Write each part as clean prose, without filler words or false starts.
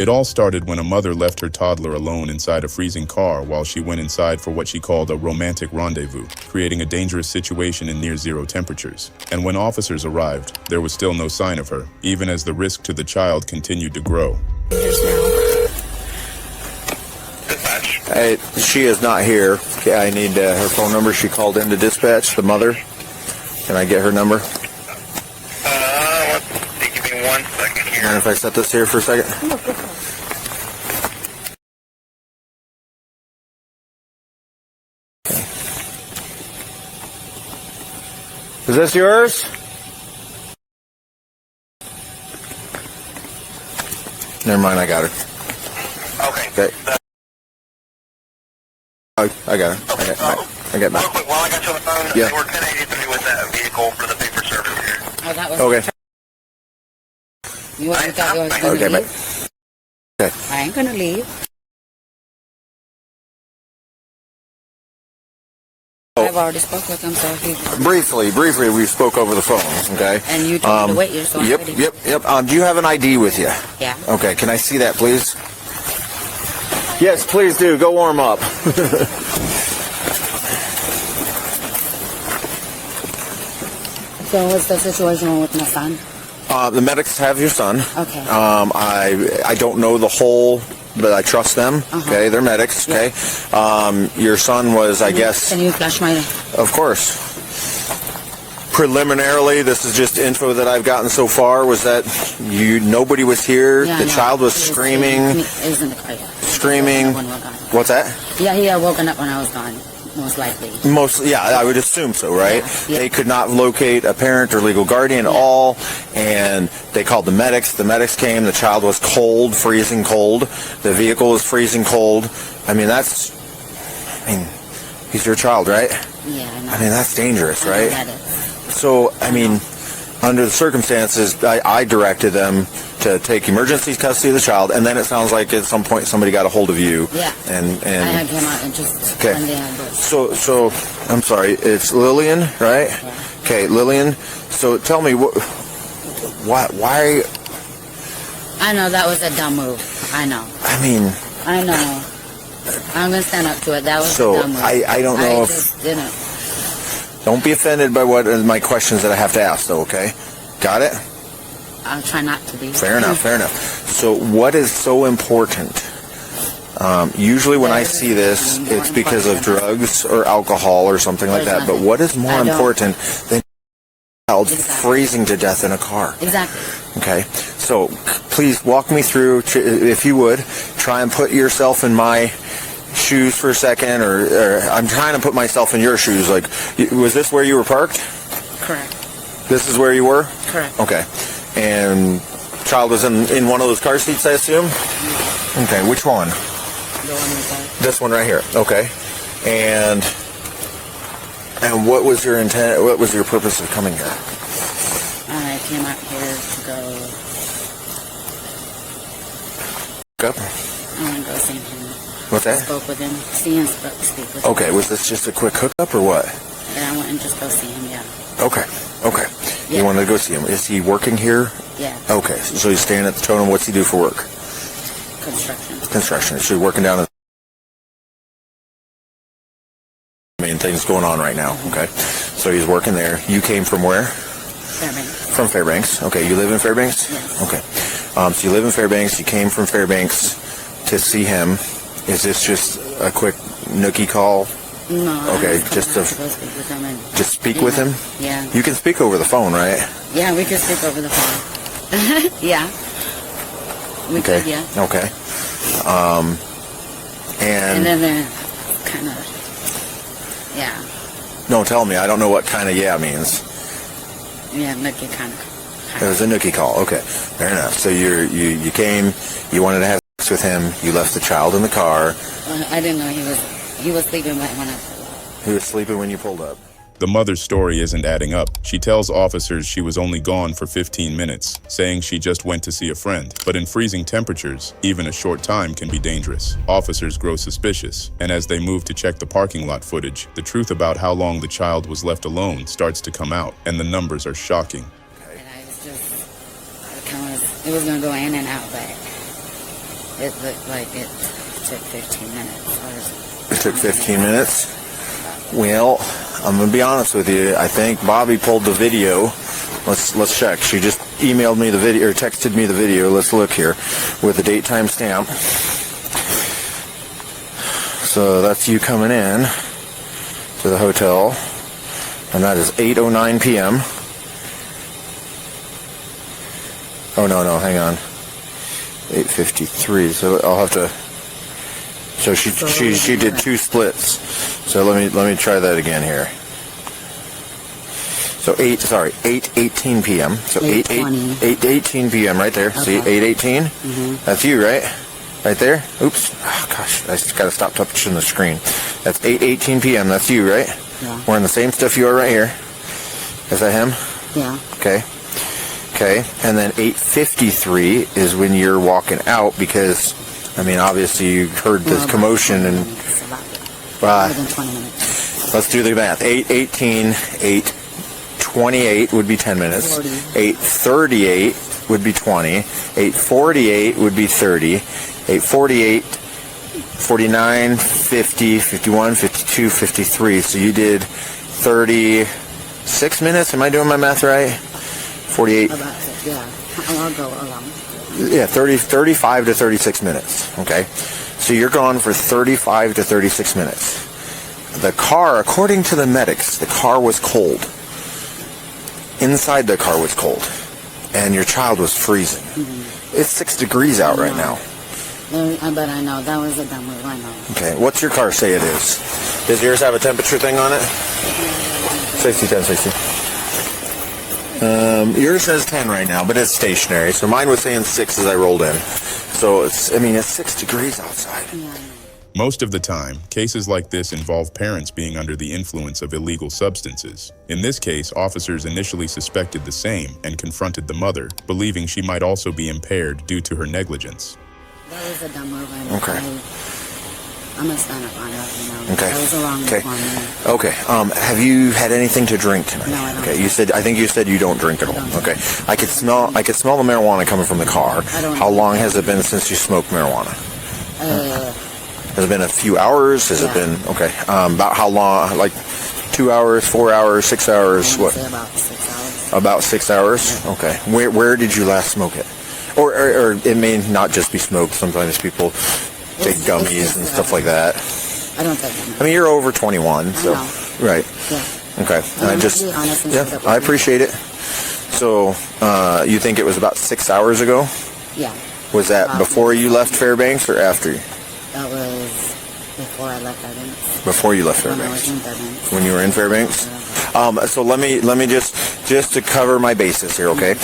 It all started when a mother left her toddler alone inside a freezing car while she went inside for what she called a romantic rendezvous, creating a dangerous situation in near-zero temperatures. And when officers arrived, there was still no sign of her, even as the risk to the child continued to grow. She is not here. I need her phone number. She called into dispatch, the mother. Can I get her number? Let's see. Give me 1 second here. And if I set this here for a second? Okay. Is this yours? Never mind, I got her. Okay. I got her. Okay. I got Real quick, while I got you on the phone, Yeah. they were 1083 with that vehicle for the paper service here. Oh, that was Okay. You thought you was going Okay, to but leave? okay. I ain't going to leave. I've already spoke with him, so he... Briefly, we spoke over the phone, okay? And you told me to wait, you're so Yep. Do you have an ID with you? Yeah. Okay, can I see that, please? Yes, please do. Go warm up. So what's the situation with my son? The medics have your son. Okay. I don't know the whole, but I trust them. Okay, they're medics. Okay. Your son was, I guess. Can you flash my... Of course. Preliminarily, this is just info that I've gotten so far, was that nobody was here. Yeah, the child was screaming. He was in the car, yeah. Screaming. What's that? Yeah, he had woken up when I was gone, most likely. Yeah, I would assume so, right? Yeah. They could not locate a parent or legal guardian at all, and they called the medics. The medics came. The child was cold, freezing cold. The vehicle was freezing cold. I mean, he's your child, right? Yeah, I know. I mean, that's dangerous, right? That is. So, I mean, under the circumstances, I directed them to take emergency custody of the child, and then it sounds like at some point somebody got a hold of you. Yeah. And I had him out and just... okay. One day I was... So I'm sorry. It's Lillian, right? Yeah. Okay, Lillian. So tell me why? I know that was a dumb move. I know. I know. I'm gonna stand up to it. That was a dumb move. I don't know I if. just didn't. Don't be offended by what my questions that I have to ask, though. Okay, got it? I'll try not to be. Fair enough. So what is so important? Usually when I see this, it's because of drugs or alcohol or something like that. But what is more important than a child freezing to death in a car? Exactly. Okay. So please walk me through, if you would, try and put yourself in my shoes for a second, or I'm trying to put myself in your shoes. Like, was this where you were parked? Correct. This is where you were? Correct. Okay. And child was in one of those car seats, I assume? Okay, which one? The one with that. This one right here. Okay. And what was your intent? What was your purpose of coming here? I came out here to go. Go. I want to go see him. What's that? Spoke with him. See him. Speak with him. Okay. Was this just a quick hookup or what? And I went and just go see him. Yeah. Okay. Yeah. You wanted to go see him. Is he working here? Yeah. Okay. So he's staying at the totem. What's he do for work? Construction. So you're working down at things going on right now. Okay. So he's working there. You came from where? Fairbanks. From Fairbanks. Okay. You live in Fairbanks? Yes. Okay. So you live in Fairbanks. You came from Fairbanks to see him. Is this just a quick nookie call? No. Okay. Just to go speak with him. just speak with him? Yeah. You can speak over the phone, right? Yeah, we could speak over the phone. Yeah. We could, yeah. Okay. And then they're kind of, yeah. No, tell me. I don't know what kind of yeah means. Yeah, nookie kind of. It was a nookie call. Okay, fair enough. So you came, you wanted to have sex with him. You left the child in the car. I didn't know he was sleeping when I pulled up. He was sleeping when you pulled up. The mother's story isn't adding up. She tells officers she was only gone for 15 minutes, saying she just went to see a friend. But in freezing temperatures, even a short time can be dangerous. Officers grow suspicious, and as they move to check the parking lot footage, the truth about how long the child was left alone starts to come out, and the numbers are shocking. And I was just, it was going to go in and out, but It looked like it took 15 minutes. It took 15 minutes? Well, I'm going to be honest with you. I think Bobby pulled the video. Let's check. She just emailed me the video, or texted me the video. Let's look here with the date time stamp. So that's you coming in to the hotel, and that is 8:09 p.m. Oh no, hang on. 8:53. So I'll have to. So she did two splits. So let me try that again here. So 8:18 p.m. So 8:18 p.m. right there. Okay. See 8:18? Mm-hmm. That's you, right? Right there? Oops. Oh, gosh, I just got to stop touching the screen. That's 8:18 p.m. That's you, right? Yeah. Wearing the same stuff you are right here. Is that him? Yeah. Okay. And then 8:53 is when you're walking out because, I mean, obviously you heard this commotion and... More than 20 minutes. Let's do the math. 8:18, 8:28 would be 10 minutes. 8:38 would be 20. 8:48 would be 30. 8:48, 49, 50, 51, 52, 53. So you did 36 minutes. Am I doing my math right? 48. Yeah, I'll go along. Yeah, 35 to 36 minutes. Okay. So you're gone for 35 to 36 minutes. The car, according to the medics, the car was cold. Inside the car was cold. And your child was freezing. Mm-hmm. It's 6 degrees out right now. But I know. That was a dumb move. I know. Okay. What's your car say it is? Does yours have a temperature thing on it? 60, 10, 60. Yours says 10 right now, but it's stationary. So mine was saying 6 as I rolled in. So it's 6 degrees outside. Yeah. Most of the time, cases like this involve parents being under the influence of illegal substances. In this case, officers initially suspected the same and confronted the mother, believing she might also be impaired due to her negligence. That was a dumb move. I'm going to stand up on that, Okay. That was a wrong move on me. Okay. Have you had anything to drink tonight? No, I don't. Okay. I think you said you don't drink at all. Okay. I could smell the marijuana coming from the car. How long has it been since you smoked marijuana? Has it been a few hours? Has it been about how long? Like 2 hours, 4 hours, 6 hours? What? Say about 6 hours. About 6 hours? Yeah. Okay. Where did you last smoke it? Or it may not just be smoked. Sometimes people take gummies and stuff like that. I don't take gummies. I mean, you're over 21, so right. Yeah. Okay. And I appreciate it. So, you think it was about 6 hours ago? Yeah. Was that before you left Fairbanks or after? That was before I left Fairbanks. Before you left When I Fairbanks. was in Fairbanks. When you were in Fairbanks? So let me just to cover my bases here, okay?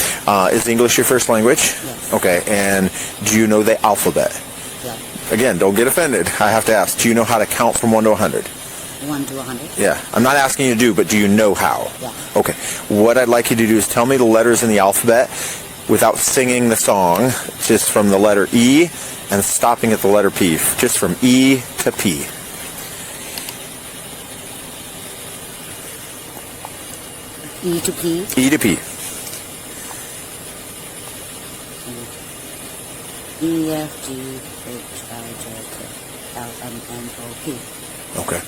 Is English your first language? Yes. Okay. And do you know the alphabet? Yeah. Again, don't get offended. I have to ask. Do you know how to count from 1 to 100? 1 to 100. Yeah. I'm not asking you to do, but do you know how? Yeah. Okay. What I'd like you to do is tell me the letters in the alphabet without singing the song, just from the letter E and stopping at the letter P, just from E to P. E to P. E to P. E, F, G, H, I, J, K, L, M, N, O, P. Okay.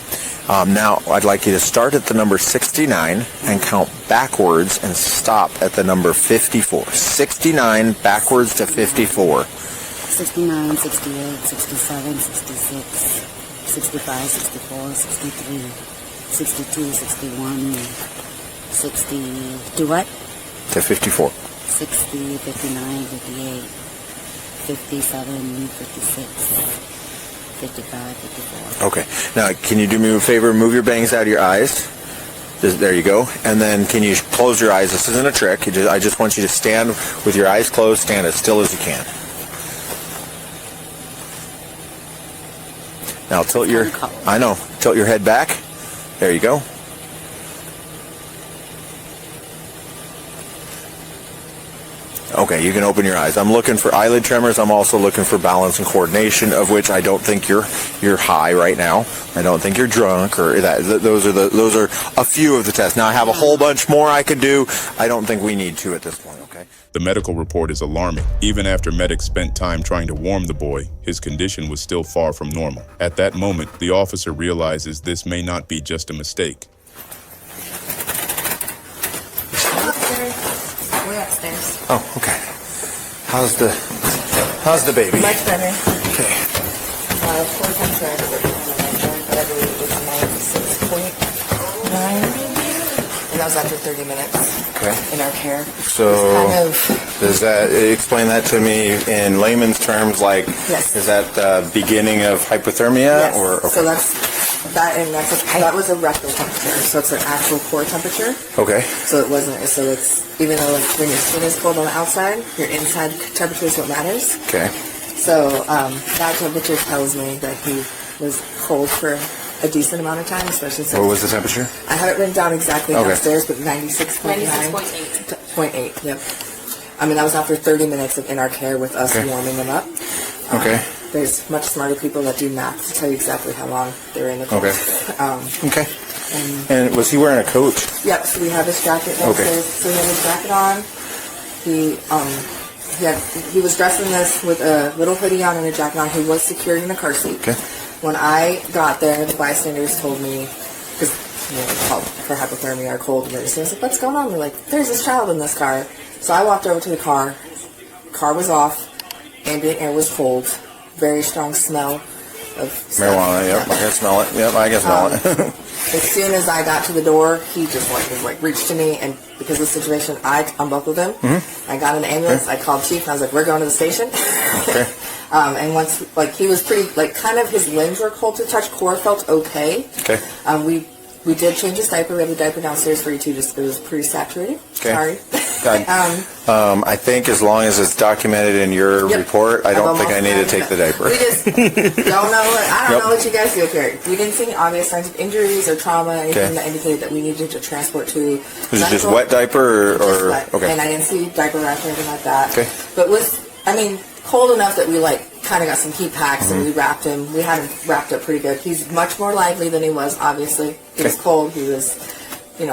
Now, I'd like you to start at the number 69 and count backwards and stop at the number 54. 69 backwards to 54. 69, 68, 67, 66, 65, 64, 63, 62, 61, 60, to what? To 54. 60, 59, 58, 57, 56. 55, 54. Okay. Now, can you do me a favor? Move your bangs out of your eyes. There you go. And then can you close your eyes? This isn't a trick. I just want you to stand with your eyes closed. Stand as still as you can. Now tilt tilt your head back. There you go. Okay, you can open your eyes. I'm looking for eyelid tremors. I'm also looking for balance and coordination, of which I don't think you're high right now. I don't think you're drunk or that. Those are a few of the tests. Now I have a whole bunch more I could do. I don't think we need to at this point, okay? The medical report is alarming. Even after medics spent time trying to warm the boy, his condition was still far from normal. At that moment, the officer realizes this may not be just a mistake. We're upstairs. Oh, okay. How's the baby? Much better. Okay. 4 times I believe it was 96.9. And that was after 30 minutes in our care. So, does that explain that to me in layman's terms? Like, yes. Is that the beginning of hypothermia? Yes. Or okay. So that was a rectal temperature. So it's an actual core temperature. Okay. So it wasn't. So it's even though like when your skin is cold on the outside, your inside temperature is what matters. Okay. So that temperature tells me that he was cold for a decent amount of time, especially since... What was the temperature? I have it written down exactly downstairs, but 96.9. 96.8. Yep. I mean, that was after 30 minutes of in our care with us warming them up. Okay. There's much smarter people that do math to tell you exactly how long they're in the cold. Okay. Okay. And was he wearing a coat? Yep, so we have his jacket downstairs. So he had his jacket on. He was dressed in this with a little hoodie on and a jacket on. He was secured in a car seat. Okay. When I got there, the bystanders told me, because we called for hypothermia or cold emergency. I was like, what's going on? They're like, there's this child in this car. So I walked over to the car. Car was off. Ambient air was cold. Very strong smell of marijuana. Yep, I can smell it. Yep, I can smell it. As soon as I got to the door, he just reached to me, and because of the situation, I unbuckled him. Mm-hmm. I got an ambulance. I called Chief, and I was like, "We're going to the station." Okay. And once, he was pretty, kind of his limbs were cold to the touch. Core felt okay. Okay. We did change his diaper. We have a diaper downstairs for you too. Just it was pretty saturated. Okay. Sorry. I think as long as it's documented in your report, I don't think I need to take the diaper. We just don't know. I don't know what you guys do up here. We didn't see any obvious signs of injuries or trauma, anything that indicated that we needed to transport to. Was it just wet diaper or wet. okay? And I didn't see diaper rash or anything like that. Okay. But cold enough that we kind of got some heat packs and we wrapped him. We had him wrapped up pretty good. He's much more lively than he was. Obviously, he was cold. He was, he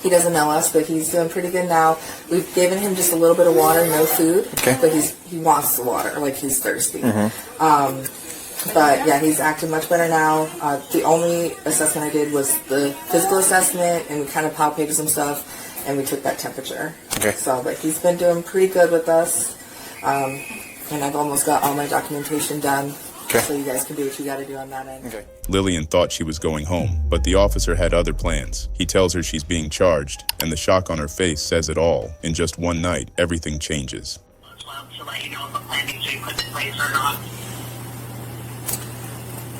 doesn't know us, but he's doing pretty good now. We've given him just a little bit of water, no food. Okay. But he wants the water, he's thirsty. But yeah, he's acting much better now. The only assessment I did was the physical assessment, and we kind of palpated some stuff, and we took that temperature. Okay. So, but he's been doing pretty good with us. And I've almost got all my documentation done. Okay. So you guys can do what you got to do on that end. Okay. Lillian thought she was going home, but the officer had other plans. He tells her she's being charged, and the shock on her face says it all. In just one night, everything changes. To let you know if the plan needs to be put in place or not.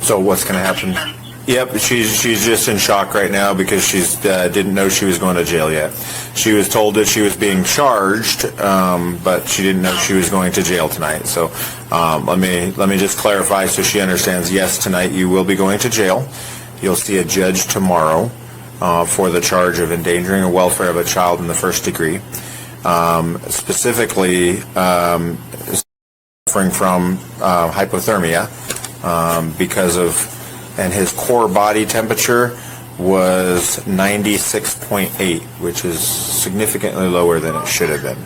So what's going to happen? Yep, she's just in shock right now because she didn't know she was going to jail yet. She was told that she was being charged, but she didn't know she was going to jail tonight. So let me just clarify so she understands. Yes, tonight you will be going to jail. You'll see a judge tomorrow for the charge of endangering the welfare of a child in the first degree. Specifically, suffering from hypothermia because of. And his core body temperature was 96.8, which is significantly lower than it should have been.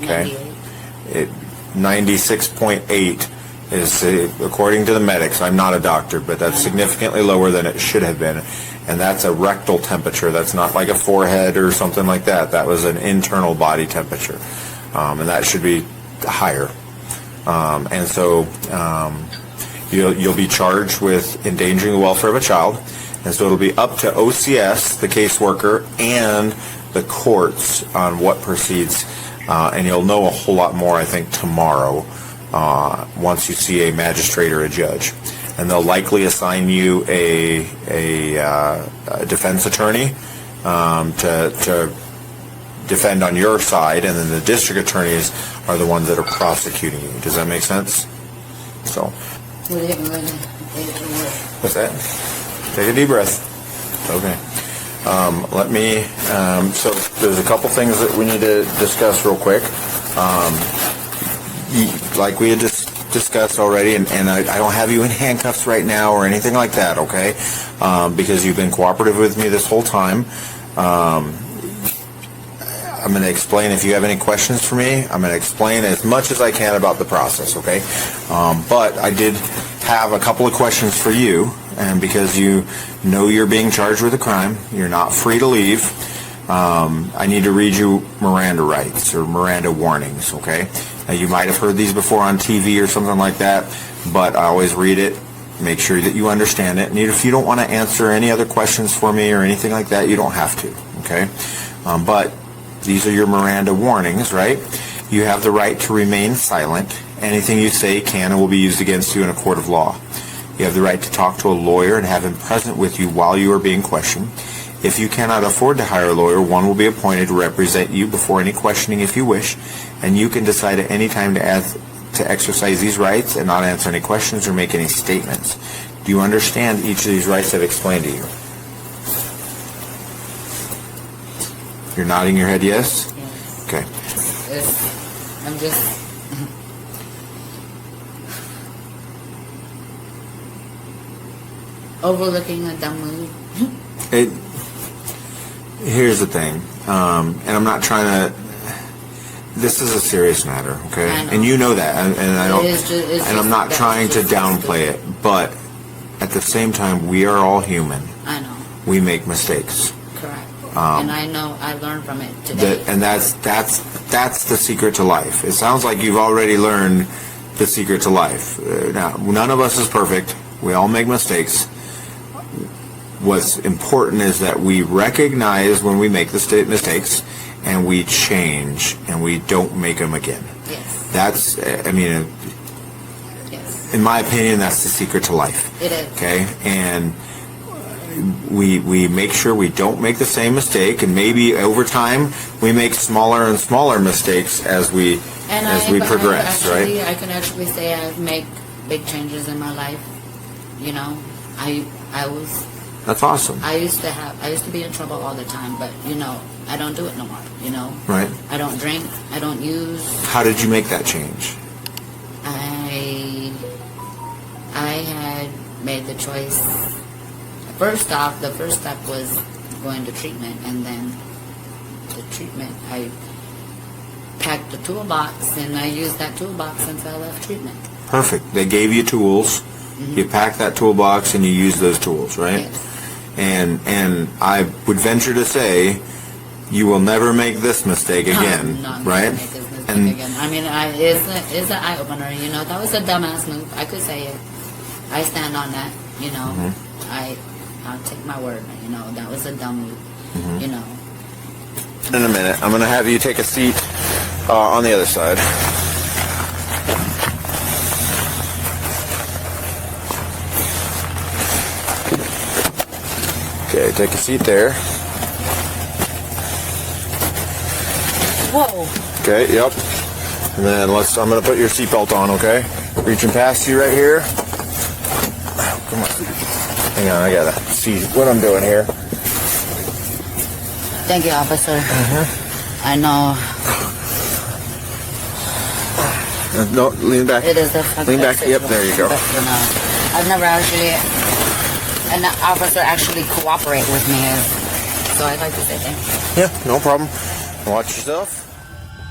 Okay, 96.8 is, according to the medics, I'm not a doctor, but that's significantly lower than it should have been. And that's a rectal temperature. That's not like a forehead or something like that. That was an internal body temperature. And that should be higher. And so you'll be charged with endangering the welfare of a child. And so it'll be up to OCS, the caseworker, and the courts on what proceeds. And you'll know a whole lot more, I think, tomorrow once you see a magistrate or a judge. And they'll likely assign you a defense attorney to defend on your side, and then the district attorneys are the ones that are prosecuting you. Does that make sense? So. What's that? Take a deep breath. Okay. Let me. So there's a couple things that we need to discuss real quick. Like we had just discussed already, and I don't have you in handcuffs right now or anything like that, okay? Because you've been cooperative with me this whole time. I'm going to explain. If you have any questions for me, I'm going to explain as much as I can about the process, okay? But I did have a couple of questions for you, and because you know you're being charged with a crime, you're not free to leave. I need to read you Miranda rights or Miranda warnings, okay? Now, you might have heard these before on TV or something like that, but I always read it. Make sure that you understand it. And if you don't want to answer any other questions for me or anything like that, you don't have to, okay? But these are your Miranda warnings, right? You have the right to remain silent. Anything you say can and will be used against you in a court of law. You have the right to talk to a lawyer and have him present with you while you are being questioned. If you cannot afford to hire a lawyer, one will be appointed to represent you before any questioning if you wish, and you can decide at any time to exercise these rights and not answer any questions or make any statements. Do you understand each of these rights I've explained to you? You're nodding your head yes? Yes. Okay. I'm just... overlooking a dumb move. Here's the thing, and I'm not trying to... This is a serious matter, okay? And you know that, and I don't... and I'm not trying to downplay it, but at the same time, we are all human. I know. We make mistakes. Correct. And I know I learned from it today. And that's the secret to life. It sounds like you've already learned the secret to life. Now, none of us is perfect. We all make mistakes. What's important is that we recognize when we make the mistakes and we change and we don't make them again. Yes. That's, I mean, yes. In my opinion, that's the secret to life. It is. Okay? And we make sure we don't make the same mistake, and maybe over time we make smaller and smaller mistakes as we progress, right? I can actually say I've made big changes in my life. You know, I was... That's awesome. I used to be in trouble all the time, but, you know, I don't do it no more, you know. Right. I don't drink. I don't use. How did you make that change? I had made the choice. First off, the first step was going to treatment, and then the treatment, I packed the toolbox, and I used that toolbox since I left treatment. Perfect. They gave you tools. Mm-hmm. You packed that toolbox, and you used those tools, right? Yes. And I would venture to say you will never make this mistake again, I'm not right? Gonna make this mistake again. I mean, it's an eye opener. You know, that was a dumbass move. I could say it. I stand on that. You know, I'll take my word. You know, that was a dumb move. Mm-hmm. You know. In a minute, I'm going to have you take a seat on the other side. Okay, take a seat there. Whoa. Okay, yep. And then I'm going to put your seatbelt on, okay? Reaching past you right here. Come on. Hang on, I got to see what I'm doing here. Thank you, officer. I know. No, lean back. It is a lean back. Yep, there you go. But, you know, I've never actually... an officer actually cooperate with me, so I'd like to say thank you. Yeah, no problem. Watch yourself.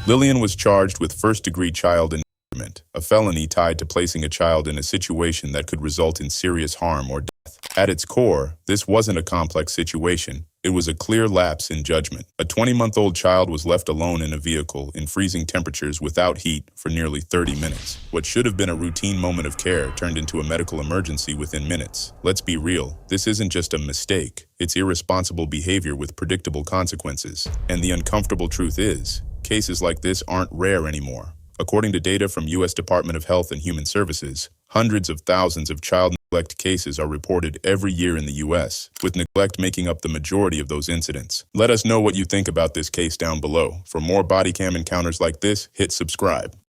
Lillian was charged with first-degree child endangerment, a felony tied to placing a child in a situation that could result in serious harm or death. At its core, this wasn't a complex situation. It was a clear lapse in judgment. A 20-month-old child was left alone in a vehicle in freezing temperatures without heat for nearly 30 minutes. What should have been a routine moment of care turned into a medical emergency within minutes. Let's be real, this isn't just a mistake. It's irresponsible behavior with predictable consequences. And the uncomfortable truth is, cases like this aren't rare anymore. According to data from U.S. Department of Health and Human Services, hundreds of thousands of child neglect cases are reported every year in the U.S., with neglect making up the majority of those incidents. Let us know what you think about this case down below. For more body cam encounters like this, hit subscribe.